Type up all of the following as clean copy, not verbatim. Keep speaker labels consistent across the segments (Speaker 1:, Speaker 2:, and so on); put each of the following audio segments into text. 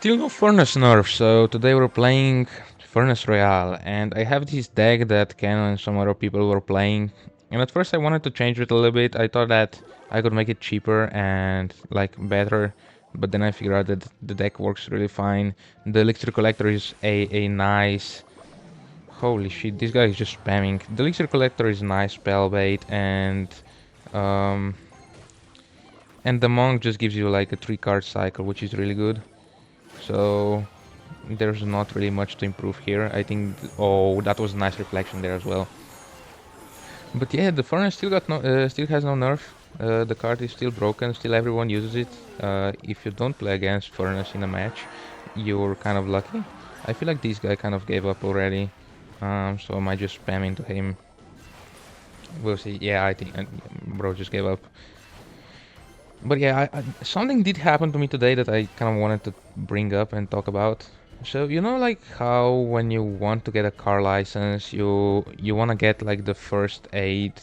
Speaker 1: Still no Furnace nerf, so today we're playing Furnace Royale, and I have this deck that Ken and some other people were playing, and at first I wanted to change it a little bit. I thought that I could make it cheaper and like better, but then I figured out that the deck works really fine. The Elixir Collector is a nice... Holy shit, this guy is just spamming. The Elixir Collector is nice spell bait, um, and the Monk just gives you like a 3-card cycle, which is really good. So there's not really much to improve here. I think... Oh, that was a nice reflection there as well. But yeah, the furnace still got no, still has no nerf. The card is still broken. Still everyone uses it. If you don't play against furnace in a match, you're kind of lucky. I feel like this guy kind of gave up already. So I might just spam into him. We'll see. Yeah, I think bro just gave up. But yeah, something did happen to me today that I kind of wanted to bring up and talk about. So you know, like how when you want to get a car license, you want to get like the first aid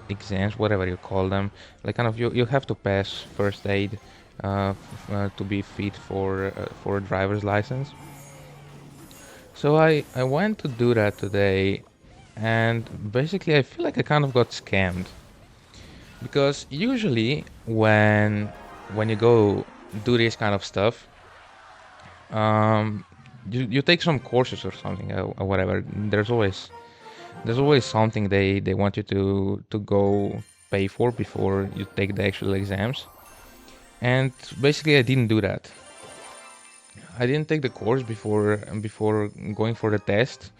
Speaker 1: exams, whatever you call them. Like kind of you have to pass first aid to be fit for a driver's license. So I went to do that today, and basically I feel like I kind of got scammed. Because usually when you go do this kind of stuff, um, you take some courses or something or whatever. There's always something they want you to go pay for before you take the actual exams. And basically I didn't do that. I didn't take the course before going for the test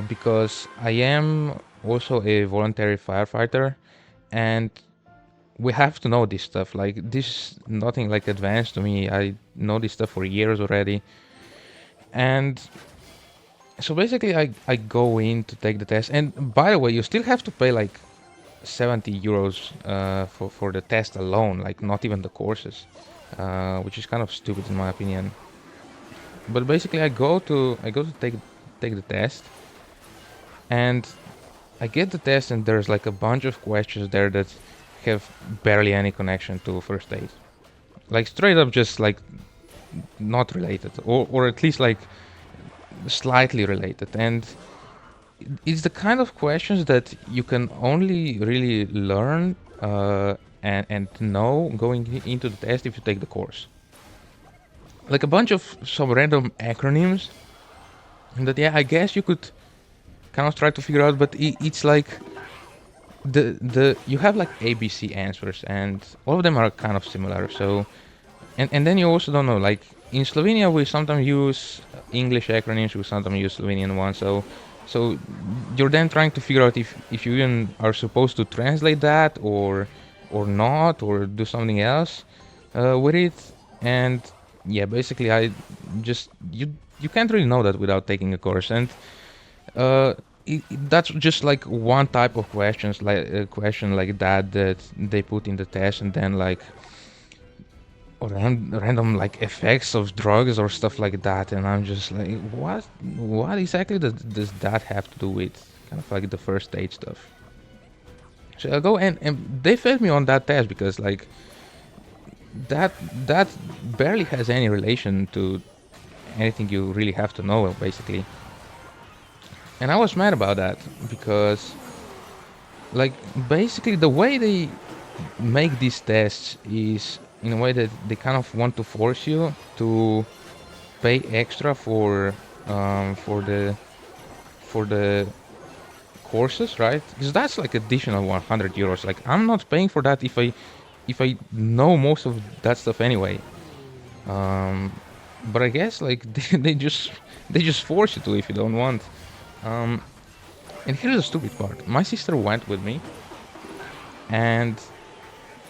Speaker 1: because I am also a voluntary firefighter, and we have to know this stuff. Like, this is nothing like advanced to me. I know this stuff for years already. And so basically I go in to take the test. And by the way, you still have to pay like 70 euros for the test alone, like not even the courses, which is kind of stupid in my opinion. But basically I go to take the test, and I get the test, and there's like a bunch of questions there that have barely any connection to first aid. Like straight up just like not related, or at least like slightly related. And it's the kind of questions that you can only really learn and know going into the test if you take the course. Like a bunch of some random acronyms that, yeah, I guess you could kind of try to figure out, but it's like the you have like ABC answers, and all of them are kind of similar. So and then you also don't know, like in Slovenia we sometimes use English acronyms, we sometimes use Slovenian ones. So you're then trying to figure out if you even are supposed to translate that or not, or do something else with it. And yeah, basically I just you can't really know that without taking a course. And uh, that's just like one type of questions, like a question like that they put in the test, and then like random like effects of drugs or stuff like that. And I'm just like, what exactly does that have to do with kind of like the first aid stuff? So I go, and they failed me on that test because like that that barely has any relation to anything you really have to know basically. And I was mad about that because like basically the way they make these tests is in a way that they kind of want to force you to pay extra for the courses, right? Because that's like additional 100 euros. Like, I'm not paying for that if I know most of that stuff anyway. um but I guess like they just force you to if you don't want. um and here's the stupid part: my sister went with me, and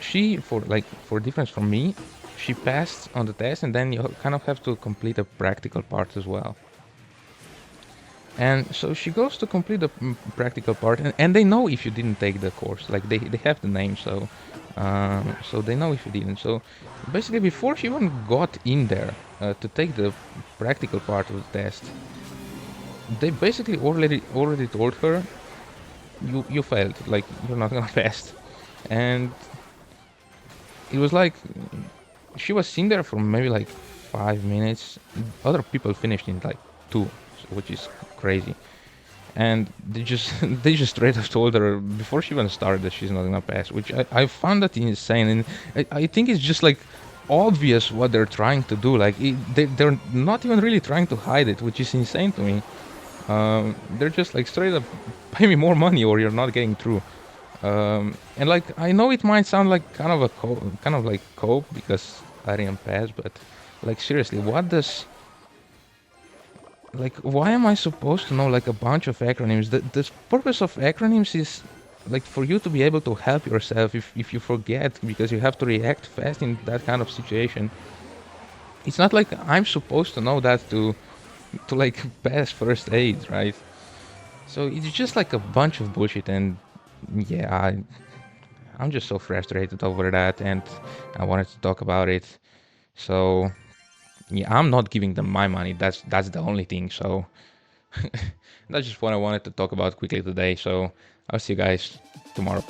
Speaker 1: she, for difference from me, she passed on the test, and then you kind of have to complete a practical part as well. And so she goes to complete the practical part, and they know if you didn't take the course. Like, they have the name, so they know if you didn't. So basically, before she even got in there to take the practical part of the test, they basically already told her, you failed. Like, you're not gonna pass. And it was like she was in there for maybe like 5 minutes. Other people finished in like 2, which is crazy. And they just they just straight up told her before she even started that she's not gonna pass, which I found that insane. And I think it's just like obvious what they're trying to do. Like they're not even really trying to hide it, which is insane to me. They're just like straight up pay me more money or you're not getting through. And like I know it might sound like kind of a kind of like cope because I didn't pass, but like seriously, what does like why am I supposed to know like a bunch of acronyms? The purpose of acronyms is like for you to be able to help yourself if you forget because you have to react fast in that kind of situation. It's not like I'm supposed to know that to like pass first aid, right? So it's just like a bunch of bullshit, and yeah, I'm just so frustrated over that, and I wanted to talk about it. So yeah, I'm not giving them my money. That's the only thing. So that's just what I wanted to talk about quickly today. So I'll see you guys tomorrow.